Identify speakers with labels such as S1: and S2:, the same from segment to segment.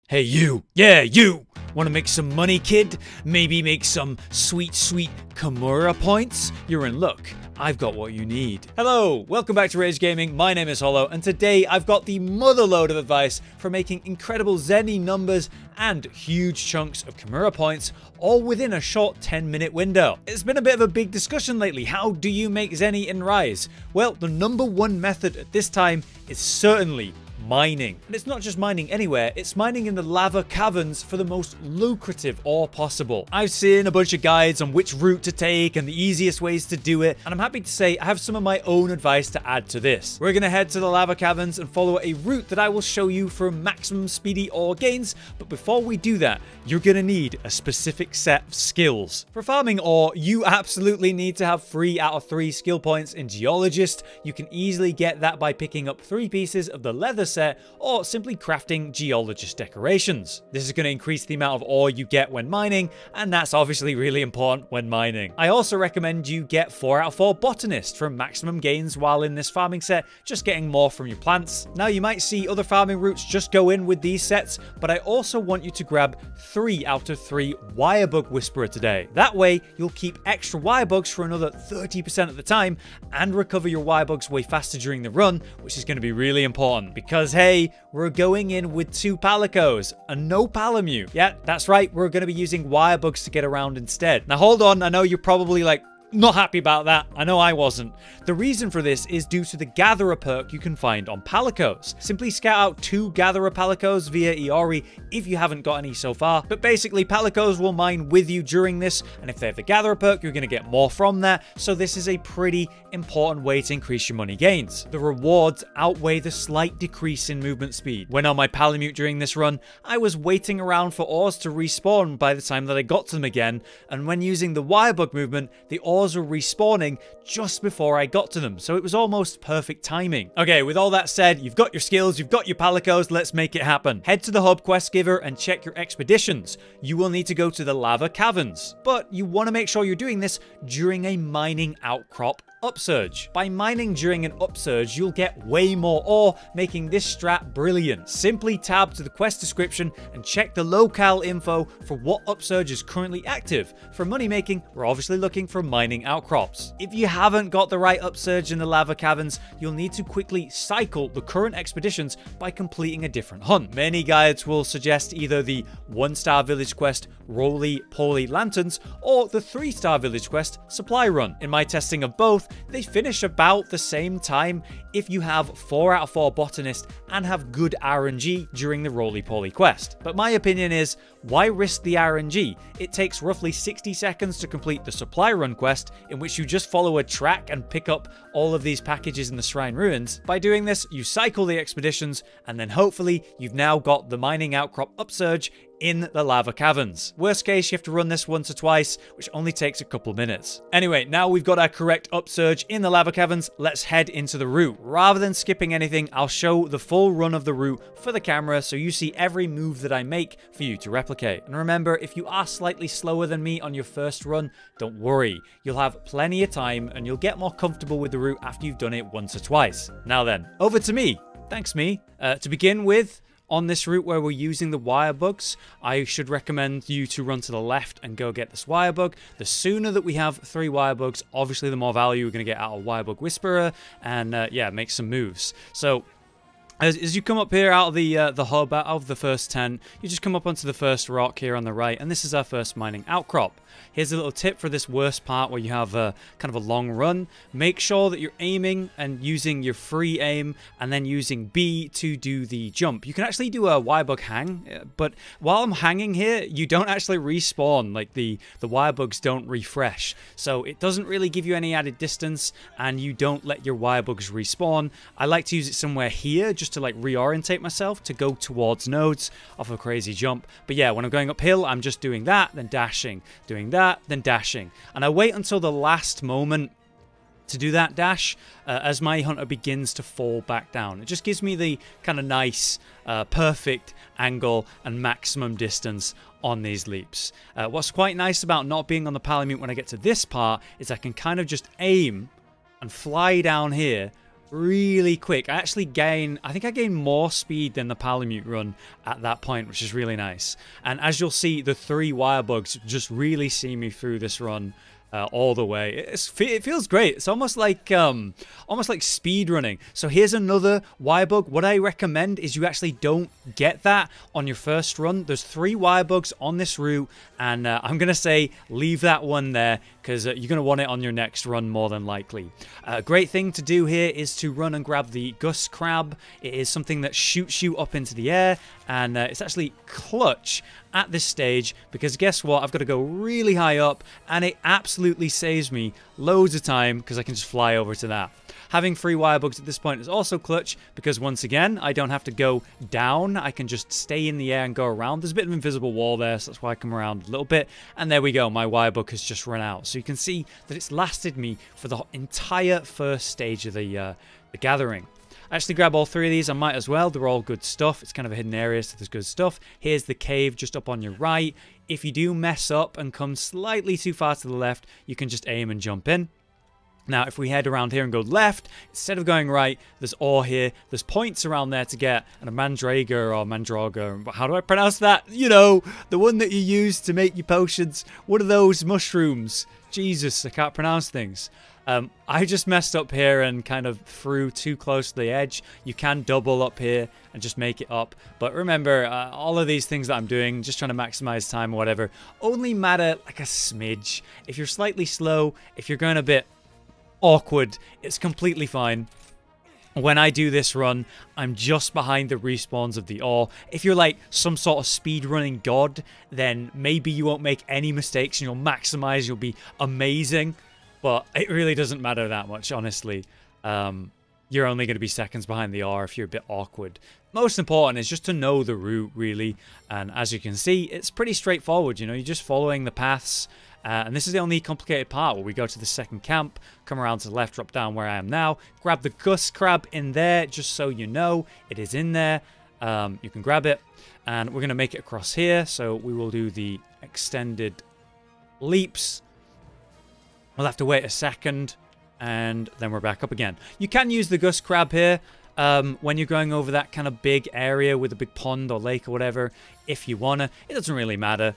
S1: Hey you, yeah you! Wanna make some money, kid? Maybe make some sweet Kamura points? You're in luck. I've got what you need. Hello, welcome back to Rage Gaming. My name is Hollow, and today I've got the motherload of advice for making incredible Zenny numbers and huge chunks of Kamura points, all within a short 10-minute window. It's been a bit of a big discussion lately. How do you make Zenny in Rise? Well, the #1 method at this time is certainly mining. And it's not just mining anywhere, it's mining in the lava caverns for the most lucrative ore possible. I've seen a bunch of guides on which route to take and the easiest ways to do it, and I'm happy to say I have some of my own advice to add to this. We're gonna head to the lava caverns and follow a route that I will show you for maximum speedy ore gains, but before we do that, you're gonna need a specific set of skills. For farming ore, you absolutely need to have 3 out of 3 skill points in Geologist. You can easily get that by picking up 3 pieces of the leather set or simply crafting Geologist decorations. This is going to increase the amount of ore you get when mining, and that's obviously really important when mining. I also recommend you get 4 out of 4 Botanist for maximum gains while in this farming set, just getting more from your plants. Now you might see other farming routes just go in with these sets, but I also want you to grab 3 out of 3 Wirebug Whisperer today. That way you'll keep extra wirebugs for another 30% of the time and recover your wirebugs way faster during the run, which is going to be really important because hey, we're going in with 2 palicos and no palamute. Yeah, that's right, we're going to be using wirebugs to get around instead. Now hold on, I know you're probably like, not happy about that. I know I wasn't. The reason for this is due to the Gatherer perk you can find on palicos. Simply scout out 2 Gatherer palicos via Iori if you haven't got any so far. But basically, palicos will mine with you during this, and if they have the Gatherer perk, you're going to get more from that. So this is a pretty important way to increase your money gains. The rewards outweigh the slight decrease in movement speed. When on my palamute during this run, I was waiting around for ores to respawn by the time that I got to them again, and when using the wirebug movement, the ores were respawning just before I got to them, so it was almost perfect timing. Okay, with all that said, you've got your skills, you've got your palicos, let's make it happen. Head to the hub quest giver and check your expeditions. You will need to go to the lava caverns, but you want to make sure you're doing this during a mining outcrop upsurge. By mining during an upsurge, you'll get way more ore, making this strat brilliant. Simply tab to the quest description and check the locale info for what upsurge is currently active. For money making, we're obviously looking for mining outcrops. If you haven't got the right upsurge in the lava caverns, you'll need to quickly cycle the current expeditions by completing a different hunt. Many guides will suggest either the 1-star village quest, Roly-Poly Lanterns, or the 3-star village quest, Supply Run. In my testing of both, they finish about the same time if you have 4 out of 4 Botanist and have good RNG during the Roly-Poly quest. But my opinion is, why risk the RNG? It takes roughly 60 seconds to complete the Supply Run quest, in which you just follow a track and pick up all of these packages in the Shrine Ruins. By doing this, you cycle the expeditions, and then hopefully you've now got the mining outcrop upsurge in the lava caverns. Worst case, you have to run this once or twice, which only takes a couple of minutes. Anyway, now we've got our correct upsurge in the lava caverns, let's head into the route. Rather than skipping anything, I'll show the full run of the route for the camera so you see every move that I make for you to replicate. And remember, if you are slightly slower than me on your first run, don't worry. You'll have plenty of time and you'll get more comfortable with the route after you've done it once or twice. Now then, over to me. Thanks, me. To begin with, on this route where we're using the wirebugs, I should recommend you to run to the left and go get this wirebug. The sooner that we have 3 wirebugs, obviously the more value we're going to get out of Wirebug Whisperer, and yeah, make some moves. So as you come up here out of the hub, out of the first tent, you just come up onto the first rock here on the right, and this is our first mining outcrop. Here's a little tip for this worst part where you have kind of a long run. Make sure that you're aiming and using your free aim and then using B to do the jump. You can actually do a wirebug hang, but while I'm hanging here, you don't actually respawn. Like the wirebugs don't refresh. So it doesn't really give you any added distance and you don't let your wirebugs respawn. I like to use it somewhere here just to like reorientate myself to go towards nodes off a crazy jump. But yeah, when I'm going uphill, I'm just doing that, then dashing, doing that, then dashing, and I wait until the last moment to do that dash as my hunter begins to fall back down. It just gives me the kind of nice perfect angle and maximum distance on these leaps. What's quite nice about not being on the palamute when I get to this part is I can kind of just aim and fly down here really quick. I think I gain more speed than the Palamute run at that point, which is really nice. And as you'll see, the 3 wire bugs just really see me through this run all the way. It feels great. It's almost like speed running. So here's another wire bug. What I recommend is you actually don't get that on your first run. There's 3 wire bugs on this route, and I'm gonna say leave that one there because you're gonna want it on your next run more than likely. A great thing to do here is to run and grab the Gus Crab. It is something that shoots you up into the air, and it's actually clutch at this stage because guess what? I've got to go really high up, and it absolutely saves me loads of time because I can just fly over to that. Having 3 wire bugs at this point is also clutch because once again, I don't have to go down. I can just stay in the air and go around. There's a bit of an invisible wall there, so that's why I come around a little bit. And there we go. My wire bug has just run out. So you can see that it's lasted me for the entire first stage of the gathering. I actually grab all 3 of these. I might as well. They're all good stuff. It's kind of a hidden area, so there's good stuff. Here's the cave just up on your right. If you do mess up and come slightly too far to the left, you can just aim and jump in. Now, if we head around here and go left, instead of going right, there's ore here. There's points around there to get, and a mandragora or mandraga. How do I pronounce that? You know, the one that you use to make your potions. One of those mushrooms. Jesus, I can't pronounce things. I just messed up here and kind of threw too close to the edge. You can double up here and just make it up. But remember, all of these things that I'm doing, just trying to maximize time or whatever, only matter like a smidge. If you're slightly slow, if you're going a bit awkward, it's completely fine. When I do this run, I'm just behind the respawns of the ore. If you're like some sort of speedrunning god, then maybe you won't make any mistakes and you'll maximize, you'll be amazing. But it really doesn't matter that much, honestly. You're only going to be seconds behind the ore if you're a bit awkward. Most important is just to know the route, really. And as you can see, it's pretty straightforward. You know, you're just following the paths. And this is the only complicated part where we go to the second camp, come around to the left, drop down where I am now, grab the Gus Crab in there, just so you know it is in there. You can grab it, and we're going to make it across here. So we will do the extended leaps. We'll have to wait a second, and then we're back up again. You can use the Gus Crab here when you're going over that kind of big area with a big pond or lake or whatever, if you wanna. It doesn't really matter.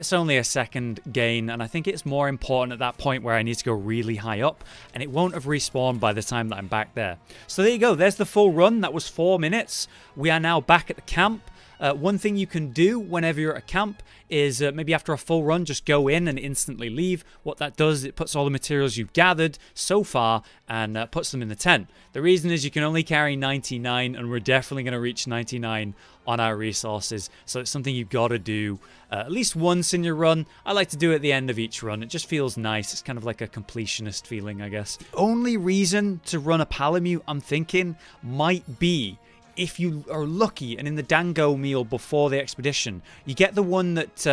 S1: It's only a second gain, and I think it's more important at that point where I need to go really high up, and it won't have respawned by the time that I'm back there. So there you go. There's the full run. That was 4 minutes. We are now back at the camp. One thing you can do whenever you're at a camp is maybe after a full run, just go in and instantly leave. What that does, it puts all the materials you've gathered so far and puts them in the tent. The reason is you can only carry 99, and we're definitely going to reach 99 on our resources. So it's something you've got to do at least once in your run. I like to do it at the end of each run. It just feels nice. It's kind of like a completionist feeling, I guess. The only reason to run a Palamute, I'm thinking, might be if you are lucky and in the Dango meal before the expedition, you get the one that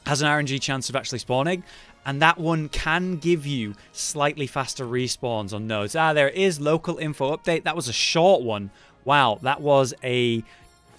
S1: has an RNG chance of actually spawning, and that one can give you slightly faster respawns on nodes. There it is, local info update. That was a short one. Wow, that was a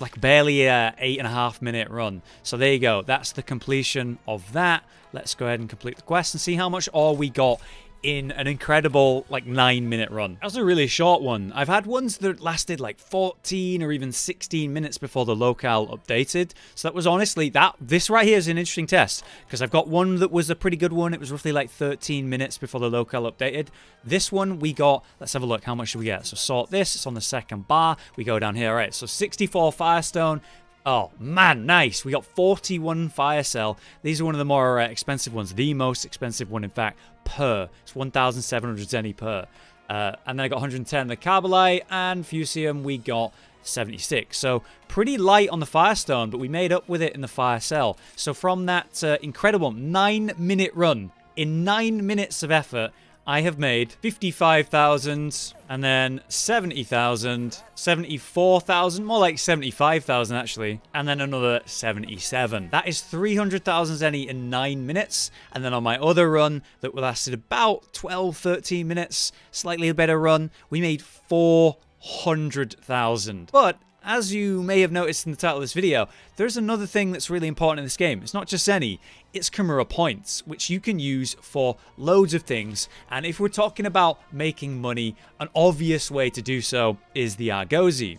S1: like barely a 8.5 minute run. So there you go. That's the completion of that. Let's go ahead and complete the quest and see how much ore we got in an incredible like 9-minute run. That was a really short one. I've had ones that lasted like 14 or even 16 minutes before the locale updated. So that was honestly, this right here is an interesting test because I've got one that was a pretty good one. It was roughly like 13 minutes before the locale updated. This one we got, let's have a look. How much did we get? So sort this, it's on the second bar. We go down here. All right, so 64 Firestone. Oh, man, nice. We got 41 Fire Cell. These are one of the more expensive ones. The most expensive one, in fact, per. It's 1,700 Zenny per. And then I got 110 the Carbolite, and Fusium we got 76. So pretty light on the Firestone, but we made up with it in the Fire Cell. So from that incredible 9-minute run, in 9 minutes of effort, I have made 55,000 and then 70,000, 74,000, more like 75,000 actually, and then another 77. That is 300,000 Zenny in 9 minutes. And then on my other run that lasted about 12, 13 minutes, slightly a better run, we made 400,000. But as you may have noticed in the title of this video, there's another thing that's really important in this game. It's not just Zenny, it's Kamura Points, which you can use for loads of things. And if we're talking about making money, an obvious way to do so is the Argosy.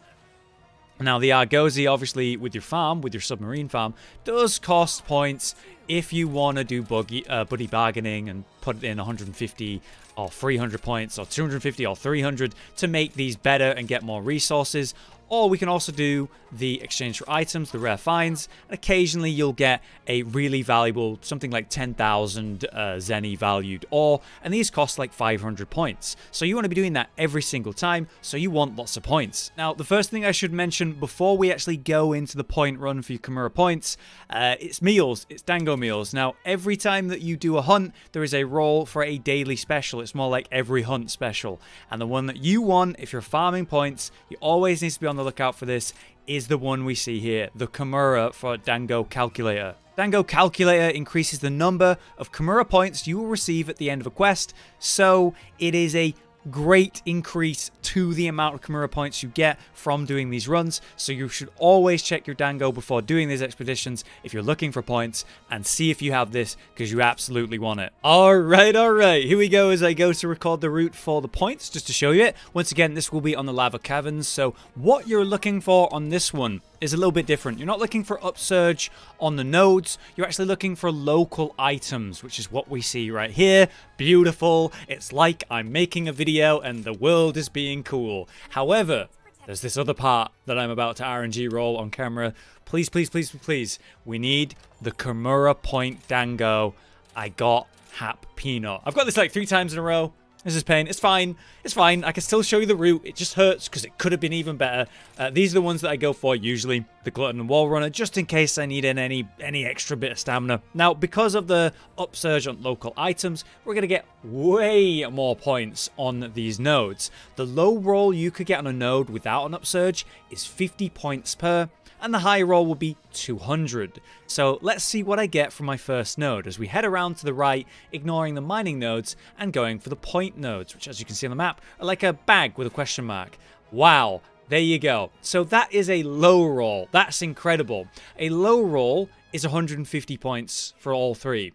S1: Now, the Argosy, obviously, with your farm, with your submarine farm, does cost points if you want to do buddy bargaining and put it in 150 or 300 points or 250 or 300 to make these better and get more resources. Or we can also do the exchange for items, the rare finds, and occasionally you'll get a really valuable, something like 10,000 Zenny valued ore, and these cost like 500 points. So you want to be doing that every single time, so you want lots of points. Now, the first thing I should mention before we actually go into the point run for your Kamura Points, it's meals, it's dango meals. Now, every time that you do a hunt, there is a roll for a daily special. It's more like every hunt special. And the one that you want, if you're farming points, you always need to be on the lookout for this, is the one we see here, the Kamura for Dango Calculator. Dango Calculator increases the number of Kamura points you will receive at the end of a quest, so it is a great increase to the amount of Kamura points you get from doing these runs. So you should always check your Dango before doing these expeditions if you're looking for points, and see if you have this, because you absolutely want it. Alright, here we go as I go to record the route for the points, just to show you it. Once again, this will be on the lava caverns, so what you're looking for on this one is a little bit different. You're not looking for upsurge on the nodes, you're actually looking for local items, which is what we see right here. Beautiful. It's like I'm making a video and the world is being cool. However, there's this other part that I'm about to RNG roll on camera. Please, please, please, please. We need the Kamura Point Dango. I got Hap Peanut. I've got this like 3 times in a row. This is pain. It's fine. It's fine. I can still show you the route. It just hurts because it could have been even better. These are the ones that I go for usually. The Glutton and Wall Runner, just in case I need any extra bit of stamina. Now, because of the upsurge on local items, we're going to get way more points on these nodes. The low roll you could get on a node without an upsurge is 50 points per, and the high roll will be 200. So let's see what I get from my first node as we head around to the right, ignoring the mining nodes and going for the point nodes, which, as you can see on the map, are like a bag with a question mark. Wow, there you go. So that is a low roll. That's incredible. A low roll is 150 points for all 3.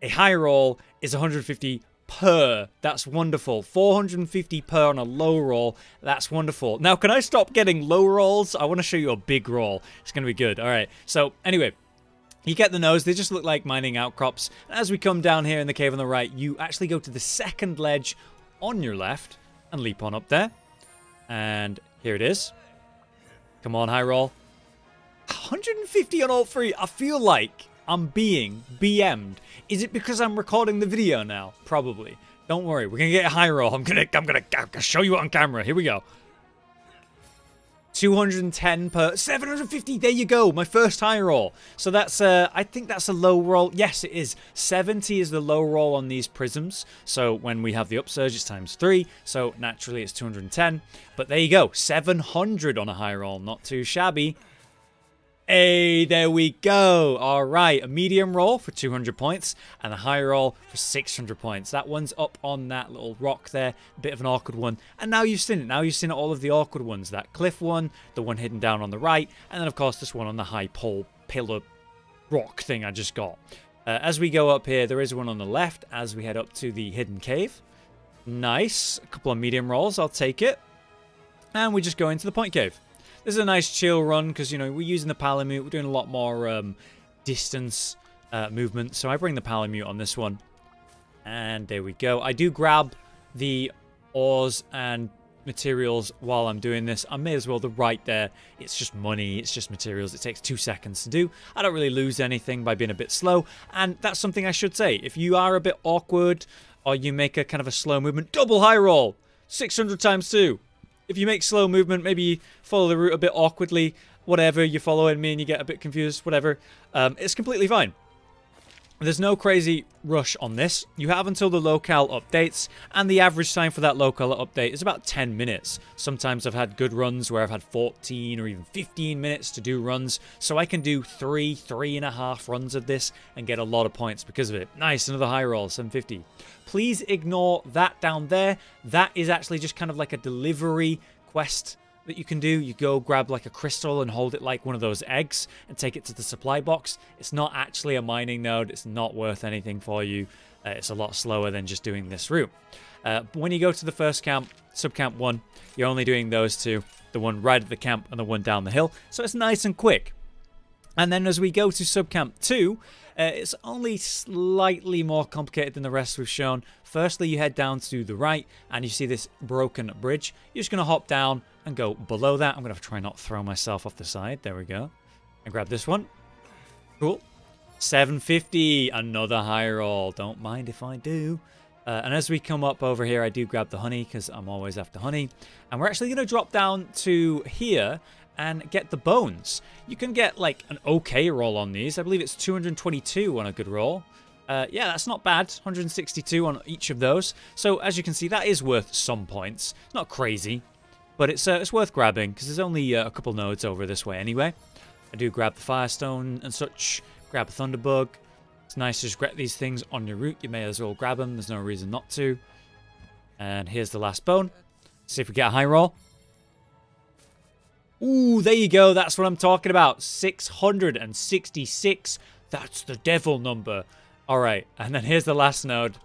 S1: A high roll is 150 per. That's wonderful. 450 per on a low roll. That's wonderful. Now, can I stop getting low rolls? I want to show you a big roll. It's going to be good. All right. So anyway, you get the nodes. They just look like mining outcrops. As we come down here in the cave on the right, you actually go to the second ledge on your left and leap on up there. And here it is. Come on, high roll. 150 on all 3. I feel like I'm being BM'd. Is it because I'm recording the video now? Probably. Don't worry, we're gonna get a high roll. I'm gonna show you it on camera. Here we go. 210 per 750. There you go. My first high roll. So that's I think that's a low roll. Yes, it is. 70 is the low roll on these prisms. So when we have the upsurge, it's times 3. So naturally, it's 210. But there you go. 700 on a high roll. Not too shabby. Hey, there we go. All right, a medium roll for 200 points and a high roll for 600 points. That one's up on that little rock there. A bit of an awkward one. And now you've seen it. Now you've seen all of the awkward ones. That cliff one, the one hidden down on the right, and then, of course, this one on the high pole pillar rock thing I just got. As we go up here, there is one on the left as we head up to the hidden cave. Nice. A couple of medium rolls. I'll take it. And we just go into the point cave. This is a nice chill run because, you know, we're using the Palamute. We're doing a lot more distance movement. So I bring the Palamute on this one. And there we go. I do grab the ores and materials while I'm doing this. I may as well, the right there. It's just money. It's just materials. It takes 2 seconds to do. I don't really lose anything by being a bit slow. And that's something I should say. If you are a bit awkward or you make a kind of a slow movement, double high roll. 600 times 2. If you make slow movement, maybe you follow the route a bit awkwardly, whatever, you're following me and you get a bit confused, whatever, it's completely fine. There's no crazy rush on this. You have until the locale updates, and the average time for that locale update is about 10 minutes. Sometimes I've had good runs where I've had 14 or even 15 minutes to do runs, so I can do 3.5 runs of this and get a lot of points because of it. Nice, another high roll, 750. Please ignore that down there. That is actually just kind of like a delivery quest that you can do. You go grab like a crystal and hold it like one of those eggs and take it to the supply box. It's not actually a mining node. It's not worth anything for you. It's a lot slower than just doing this route. When you go to the first camp, subcamp 1, you're only doing those two. The one right at the camp and the one down the hill. So it's nice and quick. And then as we go to subcamp 2, it's only slightly more complicated than the rest we've shown. Firstly, you head down to the right and you see this broken bridge. You're just going to hop down and go below that. I'm going to try not throw myself off the side. There we go. And grab this one. Cool. 750. Another high roll. Don't mind if I do. And as we come up over here, I do grab the honey because I'm always after honey. And we're actually going to drop down to here and get the bones. You can get like an okay roll on these. I believe it's 222 on a good roll. Yeah, that's not bad. 162 on each of those. So as you can see, that is worth some points. It's not crazy, but it's worth grabbing because there's only a couple nodes over this way anyway. I do grab the firestone and such. Grab a thunderbug. It's nice to just get these things on your route. You may as well grab them. There's no reason not to. And here's the last bone. See if we get a high roll. Ooh, there you go. That's what I'm talking about. 666. That's the devil number. All right. And then here's the last node.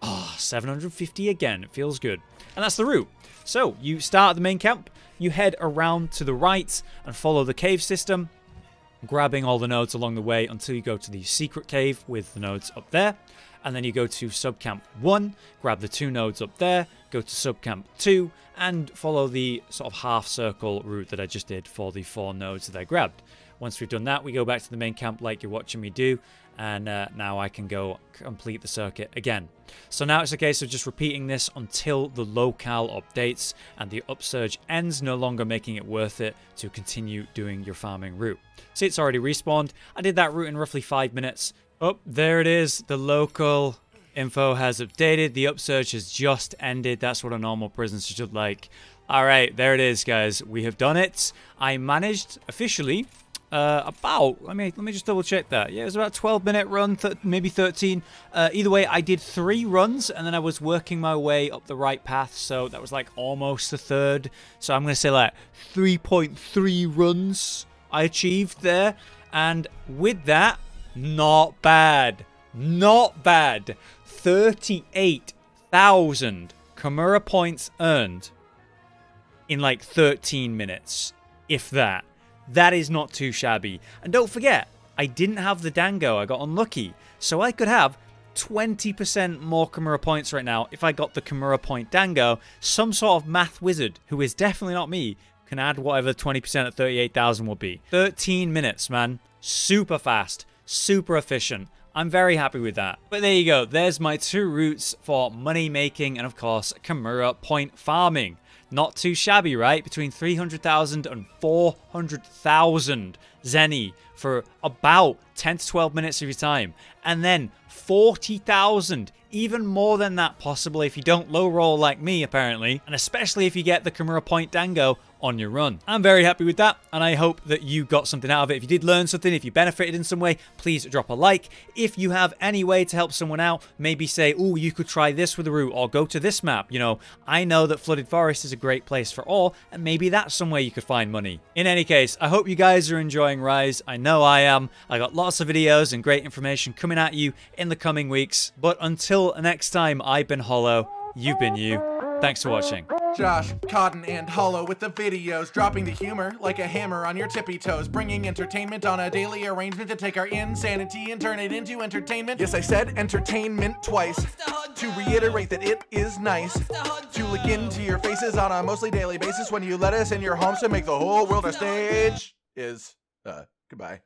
S1: Oh, 750 again. It feels good. And that's the route. So you start at the main camp. You head around to the right and follow the cave system, grabbing all the nodes along the way until you go to the secret cave with the nodes up there. And then you go to subcamp 1, grab the 2 nodes up there, go to subcamp 2, and follow the sort of half circle route that I just did for the 4 nodes that I grabbed. Once we've done that, we go back to the main camp like you're watching me do, and now I can go complete the circuit again. So now it's a case of just repeating this until the locale updates and the upsurge ends, no longer making it worth it to continue doing your farming route. See, it's already respawned. I did that route in roughly 5 minutes. Oh, there it is. The local info has updated. The upsurge has just ended. That's what a normal prison should look like. All right, there it is, guys. We have done it. I managed officially let me just double check that. Yeah, it was about a 12-minute run, maybe 13. Either way, I did 3 runs, and then I was working my way up the right path, so that was like almost a third. So I'm going to say like 3.3 runs I achieved there. And with that, not bad. Not bad. 38,000 Kamura points earned in like 13 minutes, if that. That is not too shabby. And don't forget, I didn't have the Dango. I got unlucky. So I could have 20% more Kamura points right now if I got the Kamura point Dango. Some sort of math wizard, who is definitely not me, can add whatever 20% at 38,000 will be. 13 minutes, man. Super fast. Super efficient. I'm very happy with that. But there you go. There's my 2 routes for money making and, of course, Kamura point farming. Not too shabby, right? Between 300,000 and 400,000 Zenny for about 10 to 12 minutes of your time. And then 40,000, even more than that possibly if you don't low roll like me apparently. And especially if you get the Kamura point Dango on your run. I'm very happy with that, and I hope that you got something out of it. If you did learn something, if you benefited in some way, please drop a like. If you have any way to help someone out, maybe say, oh, you could try this with a route, or go to this map. You know, I know that Flooded Forest is a great place for ore, and maybe that's some way you could find money. In any case, I hope you guys are enjoying Rise. I know I am. I got lots of videos and great information coming at you in the coming weeks. But until next time, I've been Hollow, you've been you. Thanks for watching.
S2: Josh, Cotton, and Hollow with the videos, dropping the humor like a hammer on your tippy toes, bringing entertainment on a daily arrangement to take our insanity and turn it into entertainment. Yes, I said entertainment twice, to reiterate that it is nice to look into your faces on a mostly daily basis when you let us in your homes to make the whole world a stage. Goodbye.